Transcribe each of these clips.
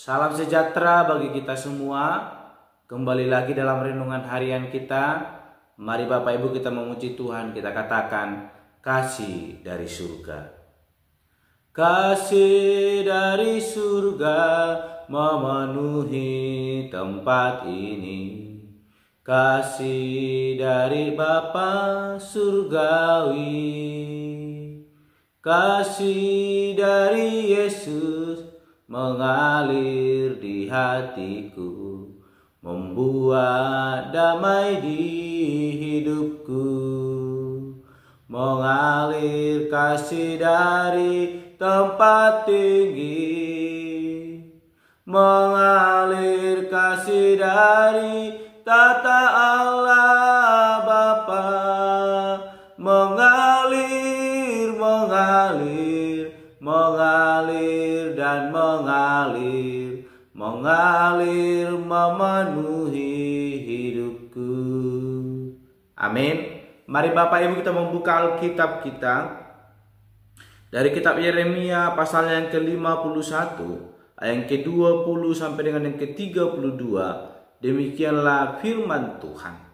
Salam sejahtera bagi kita semua. Kembali lagi dalam renungan harian kita. Mari Bapak Ibu kita memuji Tuhan. Kita katakan kasih dari surga. Kasih dari surga memenuhi tempat ini. Kasih dari Bapa surgawi. Kasih dari Yesus mengalir di hatiku, membuat damai di hidupku. Mengalir kasih dari tempat tinggi, mengalir kasih dari tata Allah Bapa. Mengalir dan mengalir memenuhi hidupku. Amin. Mari Bapak Ibu kita membuka Alkitab kita dari kitab Yeremia pasal yang ke-51 ayat yang ke-20 sampai dengan yang ke-32. Demikianlah firman Tuhan.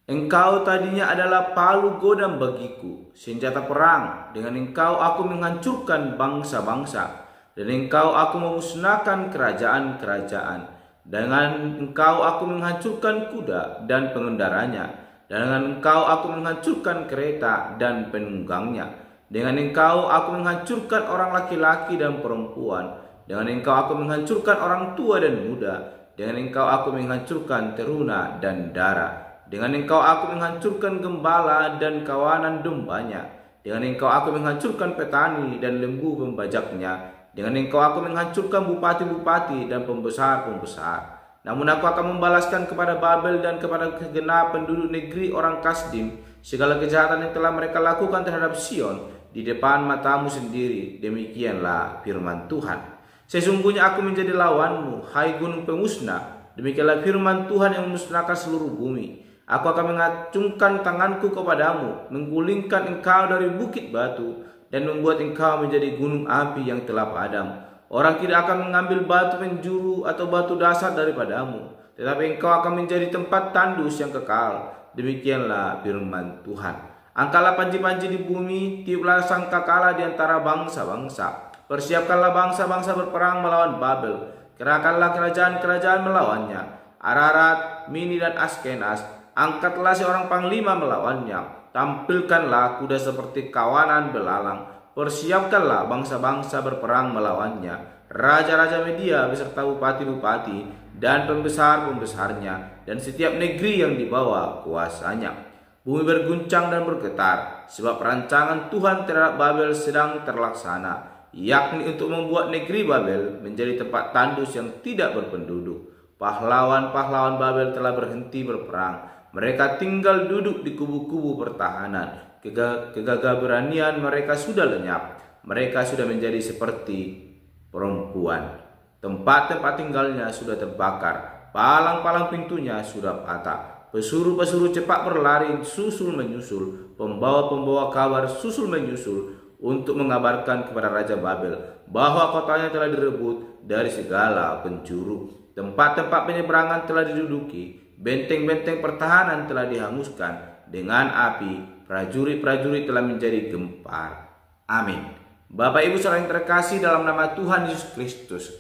Engkau tadinya adalah palu godam bagiku, senjata perang. Dengan engkau aku menghancurkan bangsa-bangsa, dan engkau aku memusnahkan kerajaan-kerajaan. Dengan engkau aku menghancurkan kuda dan pengendaranya, dan dengan engkau aku menghancurkan kereta dan penunggangnya. Dengan engkau aku menghancurkan orang laki-laki dan perempuan, dengan engkau aku menghancurkan orang tua dan muda, dengan engkau aku menghancurkan teruna dan darah. Dengan engkau aku menghancurkan gembala dan kawanan dombanya. Dengan engkau aku menghancurkan petani dan lembu pembajaknya. Dengan engkau aku menghancurkan bupati-bupati dan pembesar-pembesar. Namun aku akan membalaskan kepada Babel dan kepada segenap penduduk negeri orang Kasdim segala kejahatan yang telah mereka lakukan terhadap Sion di depan matamu sendiri. Demikianlah firman Tuhan. Sesungguhnya aku menjadi lawanmu, hai gunung pemusnah. Demikianlah firman Tuhan yang memusnahkan seluruh bumi. Aku akan mengacungkan tanganku kepadamu, menggulingkan engkau dari bukit batu, dan membuat engkau menjadi gunung api yang telah padam. Orang tidak akan mengambil batu penjuru atau batu dasar daripadamu, tetapi engkau akan menjadi tempat tandus yang kekal. Demikianlah firman Tuhan. Angkatlah panji-panji di bumi, tiuplah sangkakala di antara bangsa-bangsa. Persiapkanlah bangsa-bangsa berperang melawan Babel. Kerahkanlah kerajaan-kerajaan melawannya, Ararat, Mini dan Askenas. Angkatlah seorang panglima melawannya. Tampilkanlah kuda seperti kawanan belalang. Persiapkanlah bangsa-bangsa berperang melawannya. Raja-raja Media beserta bupati-bupati dan pembesar-pembesarnya, dan setiap negeri yang dibawa kuasanya. Bumi berguncang dan bergetar, sebab perancangan Tuhan terhadap Babel sedang terlaksana, yakni untuk membuat negeri Babel menjadi tempat tandus yang tidak berpenduduk. Pahlawan-pahlawan Babel telah berhenti berperang. Mereka tinggal duduk di kubu-kubu pertahanan. Kegagah beranian mereka sudah lenyap. Mereka sudah menjadi seperti perempuan. Tempat-tempat tinggalnya sudah terbakar. Palang-palang pintunya sudah patah. Pesuruh-pesuruh cepat berlari susul menyusul. Pembawa-pembawa kabar susul menyusul untuk mengabarkan kepada Raja Babel bahwa kotanya telah direbut dari segala penjuru. Tempat-tempat penyeberangan telah diduduki. Benteng-benteng pertahanan telah dihanguskan dengan api. Prajurit-prajurit telah menjadi gempar. Amin. Bapak Ibu saudara yang terkasih dalam nama Tuhan Yesus Kristus,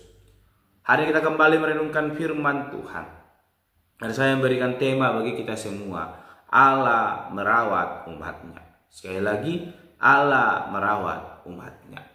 hari kita kembali merenungkan firman Tuhan. Dan saya memberikan tema bagi kita semua, Allah merawat umatnya. Sekali lagi, Allah merawat umatnya.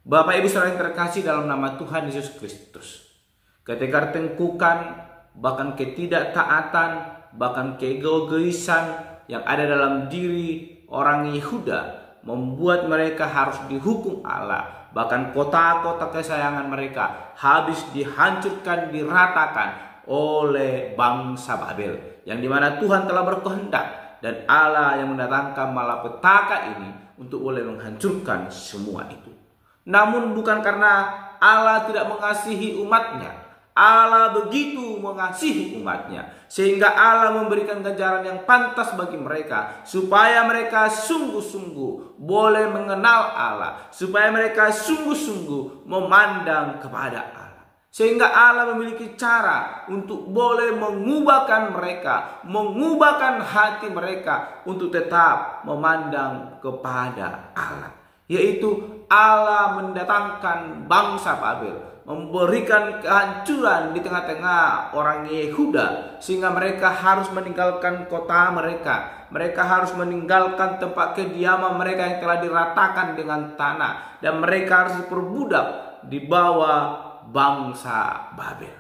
Bapak Ibu saudara yang terkasih dalam nama Tuhan Yesus Kristus, ketika tengkukan, bahkan ketidaktaatan, bahkan keegoisan yang ada dalam diri orang Yehuda membuat mereka harus dihukum Allah. Bahkan kota-kota kesayangan mereka habis dihancurkan, diratakan oleh bangsa Babel, yang dimana Tuhan telah berkehendak dan Allah yang mendatangkan malapetaka ini untuk boleh menghancurkan semua itu. Namun bukan karena Allah tidak mengasihi umatnya, Allah begitu mengasihi umatnya, sehingga Allah memberikan ganjaran yang pantas bagi mereka, supaya mereka sungguh-sungguh boleh mengenal Allah, supaya mereka sungguh-sungguh memandang kepada Allah. Sehingga Allah memiliki cara untuk boleh mengubahkan mereka, mengubahkan hati mereka untuk tetap memandang kepada Allah. Yaitu Allah mendatangkan bangsa Babel, memberikan kehancuran di tengah-tengah orang Yehuda, sehingga mereka harus meninggalkan kota mereka. Mereka harus meninggalkan tempat kediaman mereka yang telah diratakan dengan tanah, dan mereka harus diperbudak di bawah bangsa Babel.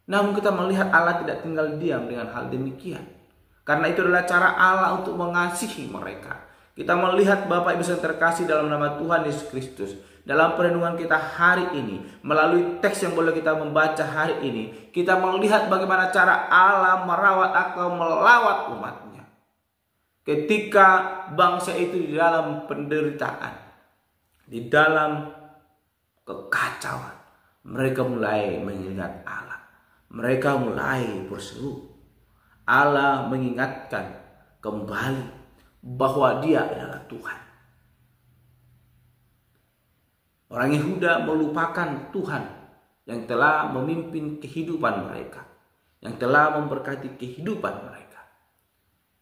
Namun kita melihat Allah tidak tinggal diam dengan hal demikian, karena itu adalah cara Allah untuk mengasihi mereka. Kita melihat Bapak Ibu yang terkasih dalam nama Tuhan Yesus Kristus, dalam perenungan kita hari ini, melalui teks yang boleh kita membaca hari ini, kita melihat bagaimana cara Allah merawat atau melawat umatnya. Ketika bangsa itu di dalam penderitaan, di dalam kekacauan, mereka mulai mengingat Allah. Mereka mulai berseru. Allah mengingatkan kembali bahwa Dia adalah Tuhan. Orang Yehuda melupakan Tuhan yang telah memimpin kehidupan mereka, yang telah memberkati kehidupan mereka,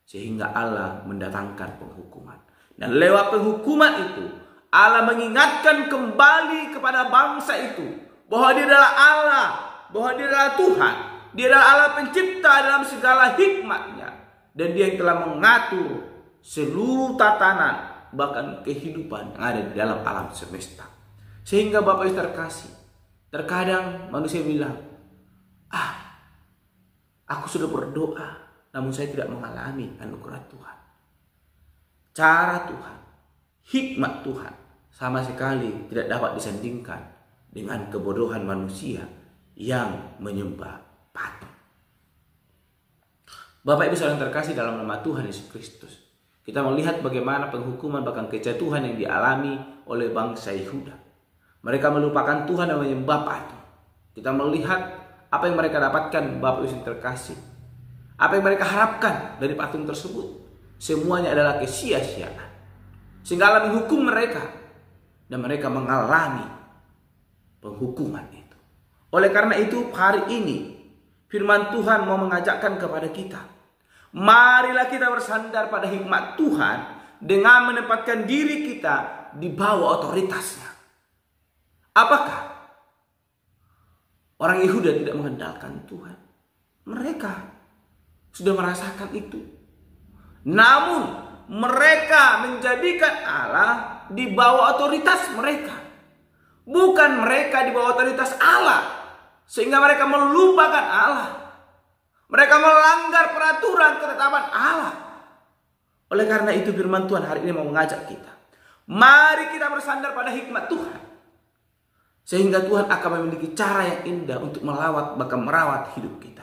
sehingga Allah mendatangkan penghukuman. Dan lewat penghukuman itu, Allah mengingatkan kembali kepada bangsa itu bahwa Dia adalah Allah, bahwa Dia adalah Tuhan, Dia adalah Allah pencipta dalam segala hikmat-Nya, dan Dia yang telah mengatur seluruh tatanan, bahkan kehidupan yang ada di dalam alam semesta. Sehingga Bapak Ibu terkasih, terkadang manusia bilang, aku sudah berdoa, namun saya tidak mengalami anugerah Tuhan. Cara Tuhan, hikmat Tuhan, sama sekali tidak dapat disandingkan dengan kebodohan manusia yang menyembah patung. Bapak Ibu saudara terkasih dalam nama Tuhan Yesus Kristus, kita melihat bagaimana penghukuman bahkan kejatuhan yang dialami oleh bangsa Yehuda. Mereka melupakan Tuhan dan menyembah patung. Kita melihat apa yang mereka dapatkan, Bapak Ibu yang terkasih. Apa yang mereka harapkan dari patung tersebut, semuanya adalah kesia-siaan. Sehingga Allah menghukum mereka, dan mereka mengalami penghukuman itu. Oleh karena itu hari ini firman Tuhan mau mengajakkan kepada kita, marilah kita bersandar pada hikmat Tuhan dengan menempatkan diri kita di bawah otoritasnya. Apakah orang Yehuda tidak mengandalkan Tuhan? Mereka sudah merasakan itu. Namun mereka menjadikan Allah di bawah otoritas mereka. Bukan mereka di bawah otoritas Allah, sehingga mereka melupakan Allah. Mereka melanggar peraturan ketetapan Allah. Oleh karena itu firman Tuhan hari ini mau mengajak kita, mari kita bersandar pada hikmat Tuhan, sehingga Tuhan akan memiliki cara yang indah untuk melawat bahkan merawat hidup kita,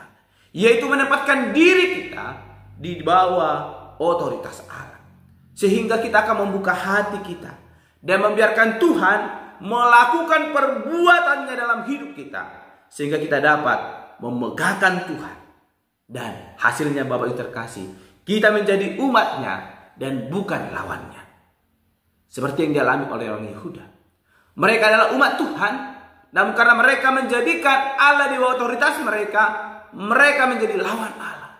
yaitu menempatkan diri kita di bawah otoritas Allah, sehingga kita akan membuka hati kita dan membiarkan Tuhan melakukan perbuatannya dalam hidup kita, sehingga kita dapat memegahkan Tuhan. Dan hasilnya Bapak Ibu terkasih, kita menjadi umatnya dan bukan lawannya. Seperti yang dialami oleh orang Yehuda. Mereka adalah umat Tuhan, namun karena mereka menjadikan Allah di bawah otoritas mereka, mereka menjadi lawan Allah.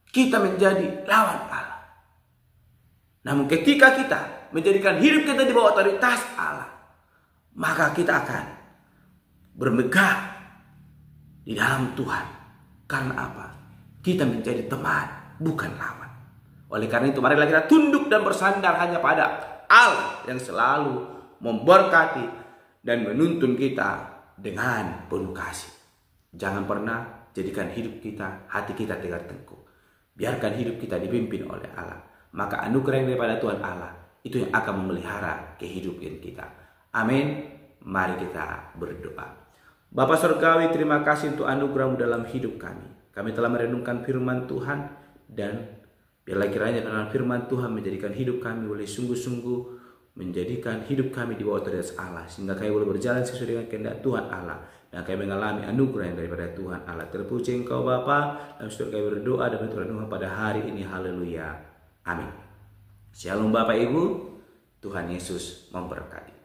Kita menjadi lawan Allah. Namun ketika kita menjadikan hidup kita di bawah otoritas Allah, maka kita akan bermegah di dalam Tuhan. Karena apa? Kita menjadi teman, bukan lawan. Oleh karena itu marilah kita tunduk dan bersandar hanya pada Allah yang selalu memberkati dan menuntun kita dengan penuh kasih. Jangan pernah jadikan hidup kita, hati kita tegar tengkuk. Biarkan hidup kita dipimpin oleh Allah. Maka anugerah yang daripada Tuhan Allah itu yang akan memelihara kehidupan kita. Amin. Mari kita berdoa. Bapa Surgawi, terima kasih untuk anugerah-Mu dalam hidup kami. Kami telah merenungkan firman Tuhan, dan biarlah kiranya dalam firman Tuhan menjadikan hidup kami boleh sungguh-sungguh menjadikan hidup kami di bawah otoritas Allah, sehingga kami boleh berjalan sesuai dengan kehendak Tuhan Allah, dan kami mengalami anugerah yang daripada Tuhan Allah. Terpuji Engkau Bapa, dalam setiap kami berdoa dan Tuhan pada hari ini. Haleluya. Amin. Shalom Bapak Ibu, Tuhan Yesus memberkati.